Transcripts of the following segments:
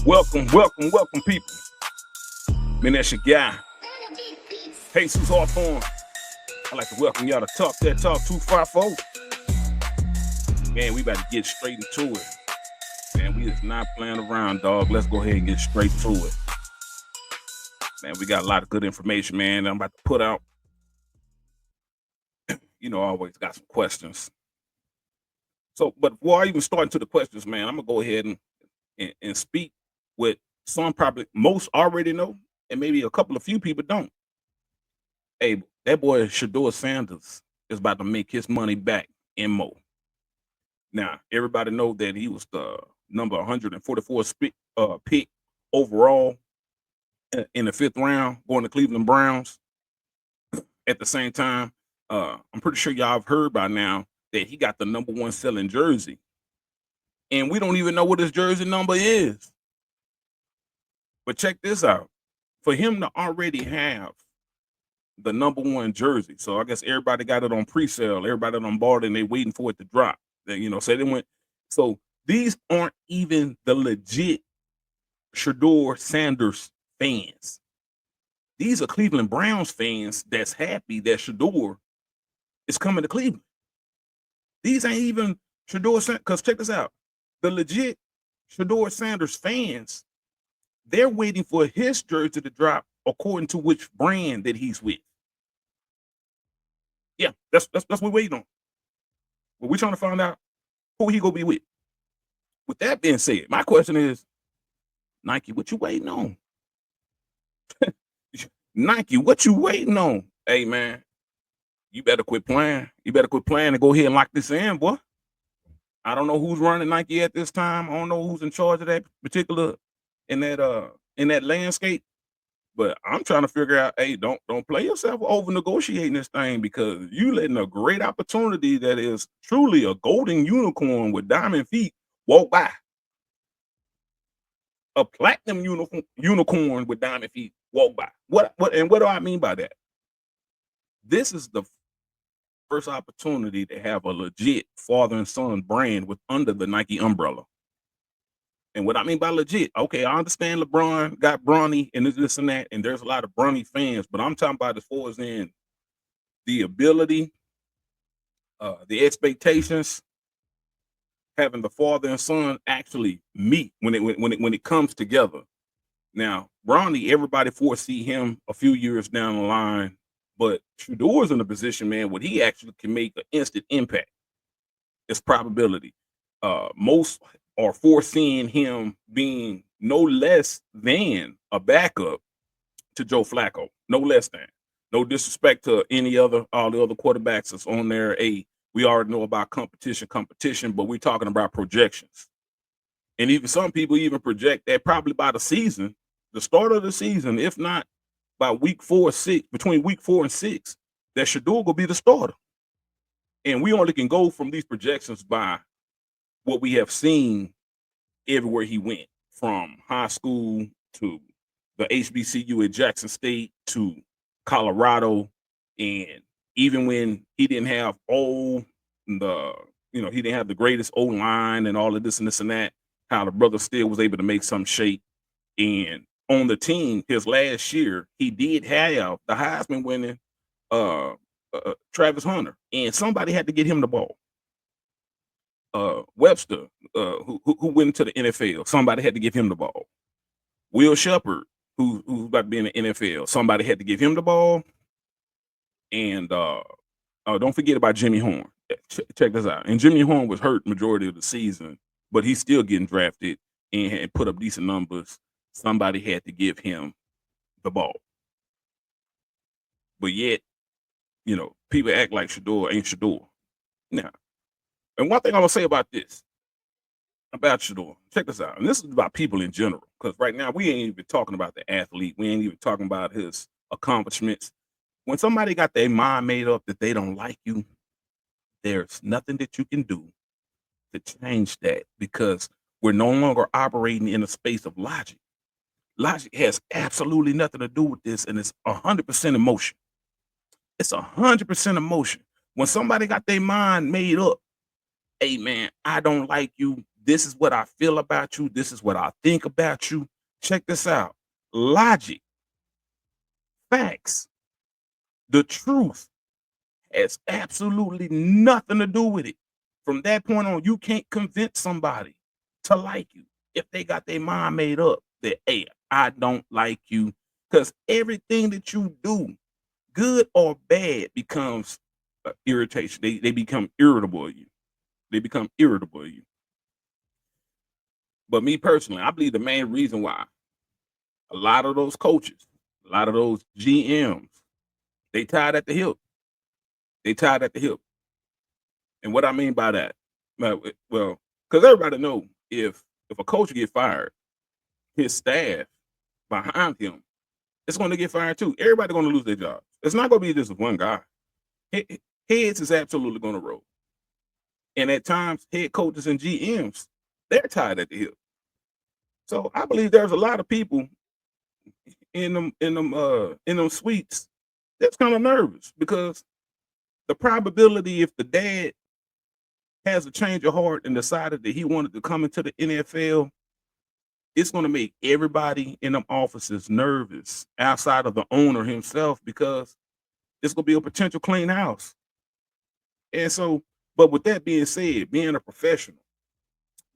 Welcome, people. Man, that's your guy. Jesus Hawthorne. I'd like to welcome y'all to Talk That Talk 254. Man, we about to get straight into it. Man, we is not playing around, dog. Let's go ahead and get straight to it. Man, we got a lot of good information, man. I'm about to put out. I always got some questions. So, but before I even start into the questions, man, I'm going to go ahead and speak with some probably most already know, and maybe a few people don't. Hey, that boy Sheduer Sanders is about to make his money back in more. Now, everybody know that he was the number 144 pick overall in the 5th round, going to Cleveland Browns. At the same time, I'm pretty sure y'all have heard by now that he got the number 1 selling jersey. And we don't even know what his jersey number is. But check this out. For him to already have the number 1 jersey, so I guess everybody got it on pre-sale. Everybody done bought it and they waiting for it to drop. So they went. So these aren't even the legit Sheduer Sanders fans. These are Cleveland Browns fans that's happy that Sheduer is coming to Cleveland. These ain't even Sheduer Sanders, because check this out. The legit Sheduer Sanders fans, they're waiting for his jersey to drop according to which brand that he's with. Yeah, that's what we're waiting on. But we're trying to find out who he gonna be with. With that being said, my question is, Nike, what you waiting on? Nike, what you waiting on? Hey, man, you better quit playing. You better quit playing and go ahead and lock this in, boy. I don't know who's running Nike at this time. I don't know who's in charge of that particular in that landscape. But I'm trying to figure out, hey, don't play yourself over negotiating this thing, because you letting a great opportunity that is truly a golden unicorn with diamond feet walk by. A platinum unicorn with diamond feet walk by. What do I mean by that? This is the first opportunity to have a legit father and son brand with under the Nike umbrella. And what I mean by legit, okay, I understand LeBron got Bronny and this and that, and there's a lot of Bronny fans, but I'm talking about as far as in the ability, the expectations, having the father and son actually meet when it comes together. Now, Bronny, everybody foresee him a few years down the line, but Sheduer's in a position, man, where he actually can make an instant impact. It's probability. Most are foreseeing him being no less than a backup to Joe Flacco. No less than. No disrespect to all the other quarterbacks that's on there. We already know about competition, but we're talking about projections. And even some people even project that probably by the start of the season, if not by between week 4 and 6, that Sheduer will be the starter. And we only can go from these projections by what we have seen everywhere he went, from high school to the HBCU at Jackson State to Colorado. And even when he didn't have he didn't have the greatest O-line and all of this and this and that, how the brother still was able to make some shape. And on the team, his last year, he did have the Heisman winning Travis Hunter, and somebody had to get him the ball. Webster, who went into the NFL, somebody had to give him the ball. Will Shepard, who's about to be in the NFL, somebody had to give him the ball. And don't forget about Jimmy Horn. Check this out. And Jimmy Horn was hurt majority of the season, but he's still getting drafted and put up decent numbers. Somebody had to give him the ball. But yet, people act like Sheduer ain't Sheduer. Now, and one thing I'm going to say about Sheduer, check this out. And this is about people in general, because right now we ain't even talking about the athlete. We ain't even talking about his accomplishments. When somebody got their mind made up that they don't like you, there's nothing that you can do to change that, because we're no longer operating in a space of logic. Logic has absolutely nothing to do with this, and it's 100% emotion. It's 100% emotion. When somebody got their mind made up, hey, man, I don't like you This is what I feel about you. This is what I think about you. Check this out. Logic, facts, the truth has absolutely nothing to do with it. From that point on, you can't convince somebody to like you if they got their mind made up that, hey, I don't like you. Because everything that you do, good or bad, becomes irritation. They become irritable at you. They become irritable at you. But me personally, I believe the main reason why a lot of those coaches, a lot of those GMs, they tied at the hip. They tied at the hip. And what I mean by that, well, because everybody know if a coach get fired, his staff behind him is going to get fired too. Everybody going to lose their job. It's not going to be just one guy. Heads is absolutely going to roll. And at times, head coaches and GMs, they're tied at the hip. So I believe there's a lot of people in them suites that's kind of nervous because the probability if the dad has a change of heart and decided that he wanted to come into the NFL, it's going to make everybody in them offices nervous outside of the owner himself because it's going to be a potential clean house. And so, but with that being said, being a professional,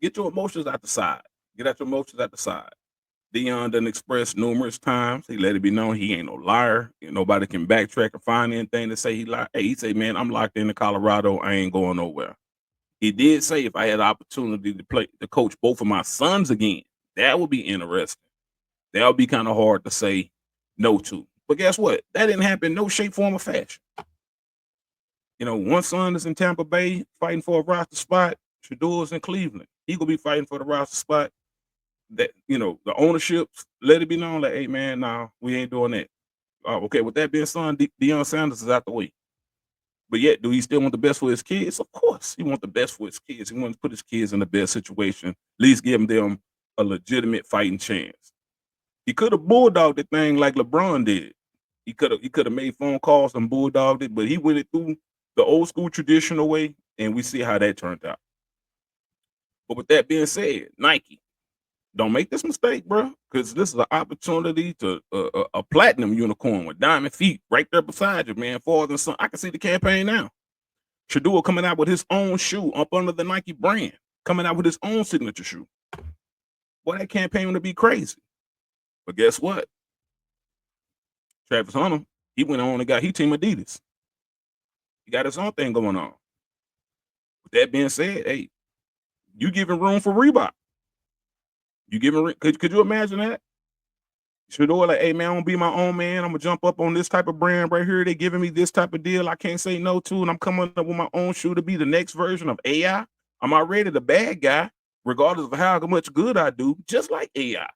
get your emotions out the side. Get out your emotions out the side. Dion done expressed numerous times. He let it be known he ain't no liar. Nobody can backtrack or find anything to say he lied. Hey, he say, man, I'm locked into Colorado. I ain't going nowhere. He did say if I had the opportunity to coach both of my sons again, that would be interesting. That would be kind of hard to say no to. But guess what? That didn't happen in no shape, form, or fashion. One son is in Tampa Bay fighting for a roster spot. Sheduer's in Cleveland. He gonna be fighting for the roster spot. That the ownerships let it be known like, hey man, nah, we ain't doing that. Okay, with that being said, Deion Sanders is out the way. But yet, do he still want the best for his kids? Of course, he wants the best for his kids. He wants to put his kids in the best situation, at least give them a legitimate fighting chance. He could have bulldogged the thing like LeBron did. He could have made phone calls and bulldogged it, but he went it through the old school traditional way, and we see how that turned out. But with that being said, Nike, don't make this mistake, bro, because this is an opportunity to a platinum unicorn with diamond feet right there beside you, man. Father and son. I can see the campaign now. Sheduer coming out with his own shoe up under the Nike brand, coming out with his own signature shoe. Boy, that campaign would be crazy. But guess what? Travis Hunter, he went on and he team Adidas. He got his own thing going on. With that being said, hey, you giving room for Reebok. You giving could you imagine that? Sheduer like, hey man, I'm gonna be my own man. I'm gonna jump up on this type of brand right here. They giving me this type of deal I can't say no to, and I'm coming up with my own shoe to be the next version of AI. I'm already the bad guy, regardless of how much good I do, just like AI.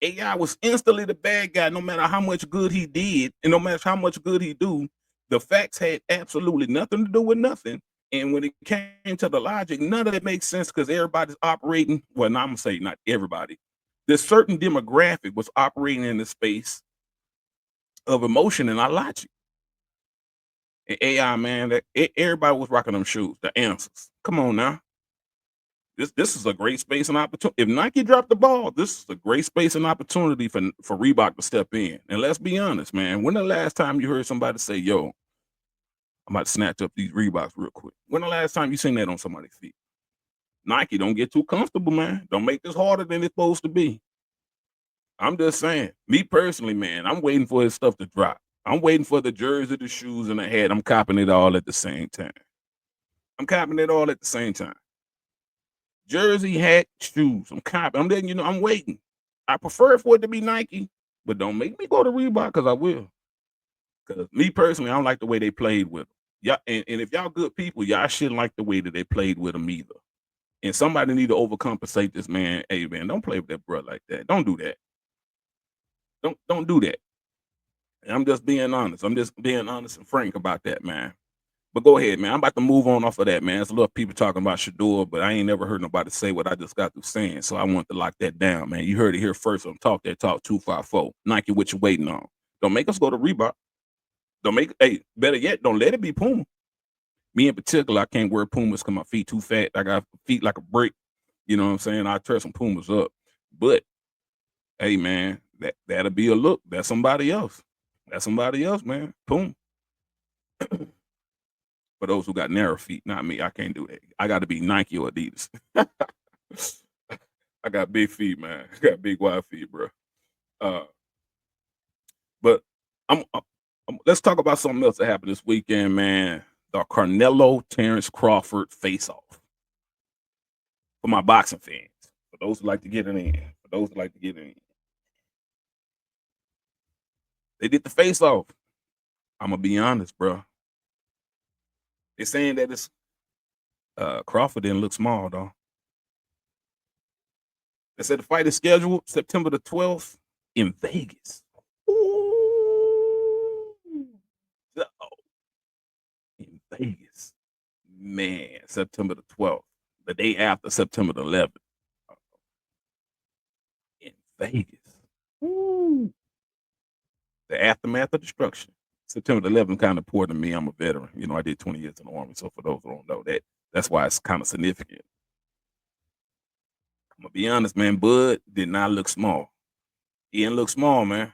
AI was instantly the bad guy, no matter how much good he did, and no matter how much good he do. The facts had absolutely nothing to do with nothing. And when it came to the logic, none of it makes sense because everybody's operating. Well, now I'm gonna say not everybody. This certain demographic was operating in the space of emotion and not logic. And AI, man, everybody was rocking them shoes. The answers. Come on now. This is a great space and opportunity. If Nike dropped the ball, this is a great space and opportunity for Reebok to step in. And let's be honest, man. When the last time you heard somebody say, yo, I'm about to snatch up these Reeboks real quick. When the last time you seen that on somebody's feet? Nike, don't get too comfortable, man. Don't make this harder than it's supposed to be. I'm just saying, me personally, man, I'm waiting for his stuff to drop. I'm waiting for the jersey, the shoes, and the hat. I'm copping it all at the same time. Jersey, hat, shoes. I'm copping. I'm letting you know I'm waiting. I prefer for it to be Nike, but don't make me go to Reebok because I will. Because me personally, I don't like the way they played with them. Yeah, and if y'all good people, y'all shouldn't like the way that they played with them either. And somebody need to overcompensate this man. Hey man, don't play with that bro like that. Don't do that. Don't do that. And I'm just being honest. I'm just being honest and frank about that, man. But go ahead, man. I'm about to move on off of that, man. There's a lot of people talking about Sheduer, but I ain't never heard nobody say what I just got through saying. So I want to lock that down, man. You heard it here first on Talk That Talk 254. Nike, what you waiting on? Don't make us go to Reebok. Better yet, don't let it be Puma. Me in particular, I can't wear Pumas because my feet too fat. I got feet like a brick. You know what I'm saying? I tear some Pumas up. But hey, man, that'll be a look. That's somebody else. That's somebody else, man. Boom. For those who got narrow feet, not me. I can't do that. I got to be Nike or Adidas. I got big feet, man. I got big wide feet, bro. Uh, but let's talk about something else that happened this weekend, man. The Canelo Terrence Crawford face-off. For my boxing fans, for those who like to get it in, they did the face-off. I'm gonna be honest, bro. They're saying that it's Crawford didn't look small, though. They said the fight is scheduled September the 12th in Vegas. Ooh. In Vegas. Man, September the 12th. The day after September the 11th. In Vegas. Ooh. The aftermath of destruction. September the 11th kind of important to me. I'm a veteran. You know, I did 20 years in the Army. So for those who don't know that's why it's kind of significant. I'm going to be honest, man. Bud did not look small. He didn't look small, man.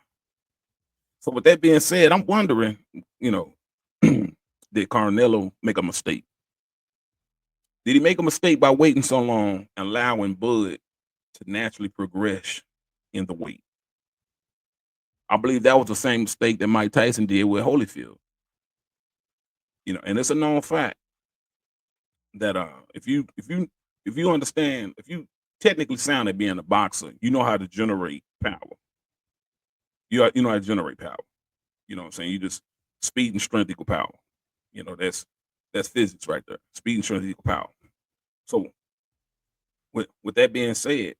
So with that being said, I'm wondering, you know, did Canelo make a mistake? Did he make a mistake by waiting so long and allowing Bud to naturally progress in the weight? I believe that was the same mistake that Mike Tyson did with Holyfield. You know, and it's a known fact that if you understand, if you technically sound at being a boxer, you know how to generate power. You know how to generate power. You know what I'm saying? You just speed and strength equal power. You know, that's physics right there. Speed and strength equal power. So with that being said,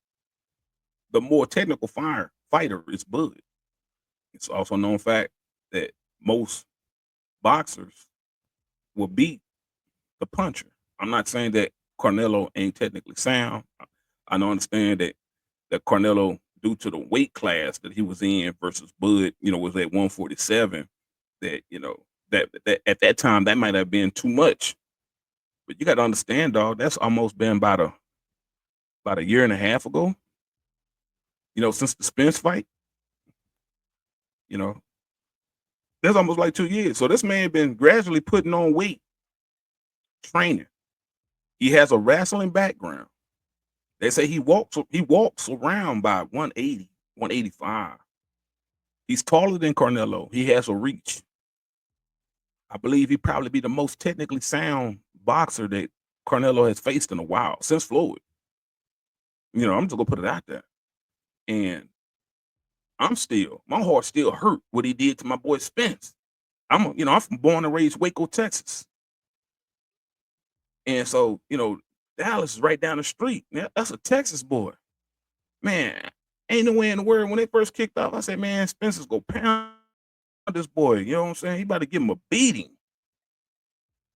the more technical fighter is Bud. It's also a known fact that most boxers will beat the puncher. I'm not saying that Canelo ain't technically sound. I don't understand that Canelo, due to the weight class that he was in versus Bud, you know, was at 147, that, you know, that at that time that might have been too much. But you got to understand, dog, that's almost been about a year and a half ago. You know, since the Spence fight. You know, that's almost like 2 years. So this man been gradually putting on weight, training. He has a wrestling background. They say he walks around by 180, 185. He's taller than Canelo. He has a reach. I believe he'd probably be the most technically sound boxer that Canelo has faced in a while, since Floyd. You know, I'm just gonna put it out there. And my heart still hurt what he did to my boy Spence. I'm from born and raised Waco, Texas. And so, you know, Dallas is right down the street. That's a Texas boy. Man, ain't no way in the world. When they first kicked off, I said, man, Spencer's go pound this boy. You know what I'm saying? He about to give him a beating.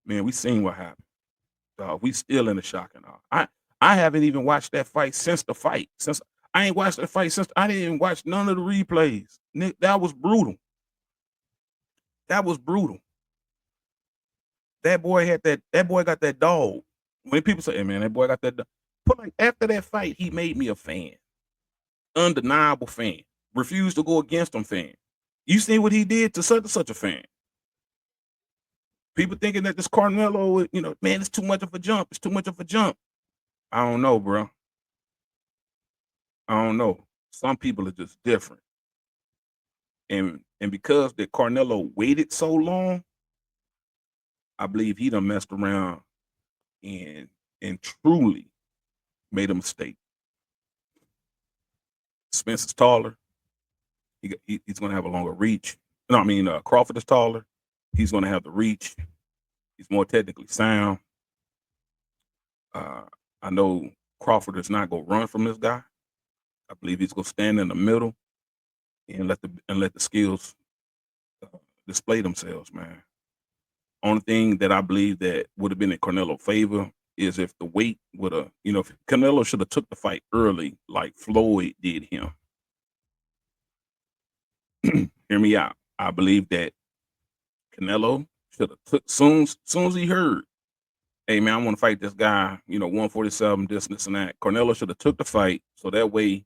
Man, we seen what happened. We still in the shock and awe. I haven't even watched that fight since the fight. Since I ain't watched that fight since I didn't even watch none of the replays. Nick, that was brutal. That was brutal. That boy got that dog. When people say, hey man, that boy got that dog. But like after that fight, he made me a fan. Undeniable fan. Refused to go against him fan. You seen what he did to such and such a fan. People thinking that this Canelo, you know, man, it's too much of a jump. It's too much of a jump. I don't know, bro. I don't know. Some people are just different. And because that Canelo waited so long, I believe he done messed around and truly made a mistake. Spence is taller. He's going to have a longer reach. No, I mean, Crawford is taller. He's going to have the reach. He's more technically sound. I know Crawford is not going to run from this guy. I believe he's going to stand in the middle and let the skills display themselves, man. Only thing that I believe that would have been in Canelo's favor is if the weight would have, you know, if Canelo should have took the fight early like Floyd did him. Hear me out. I believe that Canelo should have took soon as he heard hey man, I want to fight this guy, 147, this and that. Canelo should have took the fight, so that way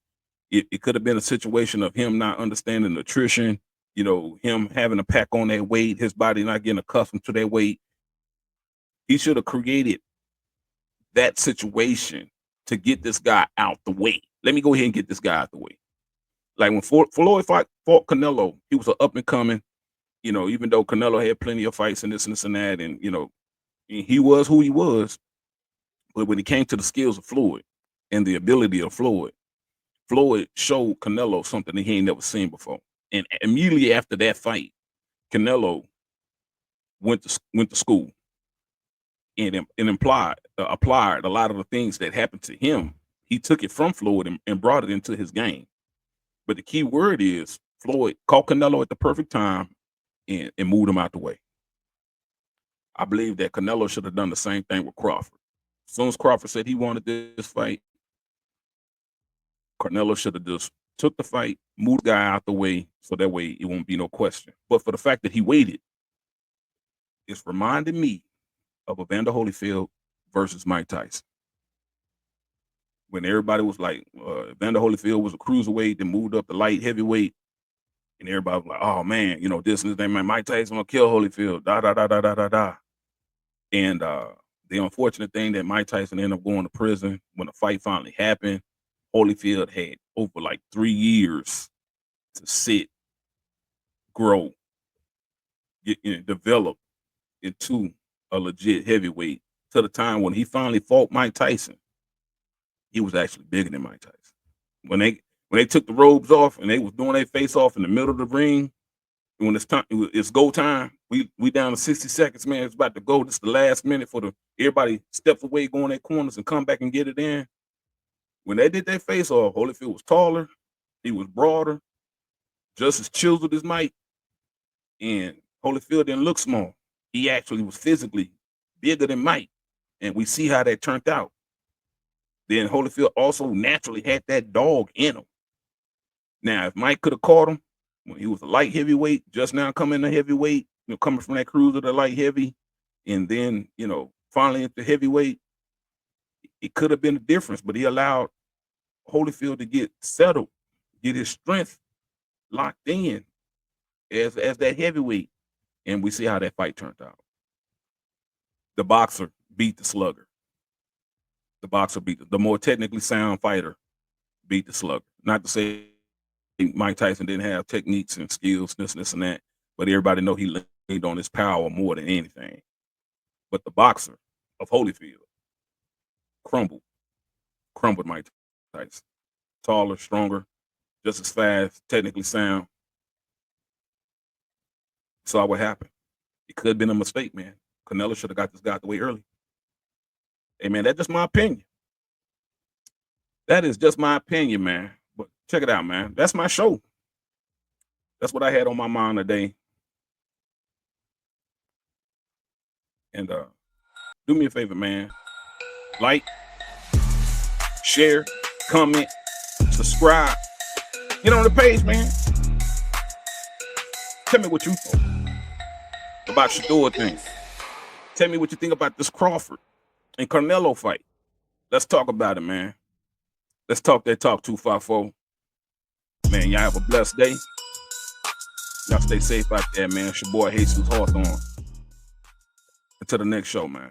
it could have been a situation of him not understanding nutrition, him having to pack on that weight, his body not getting accustomed to that weight. He should have created that situation to get this guy out the way. Let me go ahead and get this guy out the way. Like when Floyd fought Canelo, he was an up and coming, even though Canelo had plenty of fights and this and that, and he was who he was. But when it came to the skills of Floyd and the ability of Floyd showed Canelo something that he ain't never seen before. And immediately after that fight, Canelo went to school and applied a lot of the things that happened to him. He took it from Floyd and brought it into his game. But the key word is Floyd caught Canelo at the perfect time and moved him out the way. I believe that Canelo should have done the same thing with Crawford. As soon as Crawford said he wanted this fight, Canelo should have just took the fight, moved the guy out the way, so that way it won't be no question. But for the fact that he waited, it's reminding me of Evander Holyfield versus Mike Tyson. When everybody was like, Evander Holyfield was a cruiserweight, then moved up to light heavyweight, and everybody was like, oh man, this and that, man, Mike Tyson gonna kill Holyfield, da. And the unfortunate thing that Mike Tyson ended up going to prison when the fight finally happened. Holyfield had over like 3 years to sit, grow, develop into a legit heavyweight, to the time when he finally fought Mike Tyson. He was actually bigger than Mike Tyson. When they took the robes off and they was doing their face off in the middle of the ring, and when it's go time, we down to 60 seconds, man. It's about to go. This is the last minute for everybody steps away, go in their corners and come back and get it in. When they did their face off, Holyfield was taller, he was broader, just as chiseled as Mike, and Holyfield didn't look small. He actually was physically bigger than Mike, and we see how that turned out. Then Holyfield also naturally had that dog in him. Now, if Mike could have caught him when he was a light heavyweight, just now coming to heavyweight, coming from that cruiser to light heavy, and then, finally into heavyweight, it could have been a difference, but he allowed Holyfield to get settled, get his strength locked in as that heavyweight, and we see how that fight turned out. The boxer beat the slugger. The boxer beat the more technically sound fighter beat the slugger. Not to say Mike Tyson didn't have techniques and skills, this and that, but everybody know he laid on his power more than anything. But the boxer of Holyfield crumbled Mike Tyson. Taller, stronger, just as fast, technically sound. Saw what happened. It could have been a mistake, man. Canelo should have got this guy out the way early. Hey, man, that's just my opinion. That is just my opinion, man. But check it out, man. That's my show. That's what I had on my mind today. And do me a favor, man. Like, share, comment, subscribe. Get on the page, man. Tell me what you thought about Sheduer things. Tell me what you think about this Crawford and Canelo fight. Let's talk about it, man. Let's talk that talk 254. Man, y'all have a blessed day. Y'all stay safe out there, man. It's your boy Jesus Hawthorne. Until the next show, man.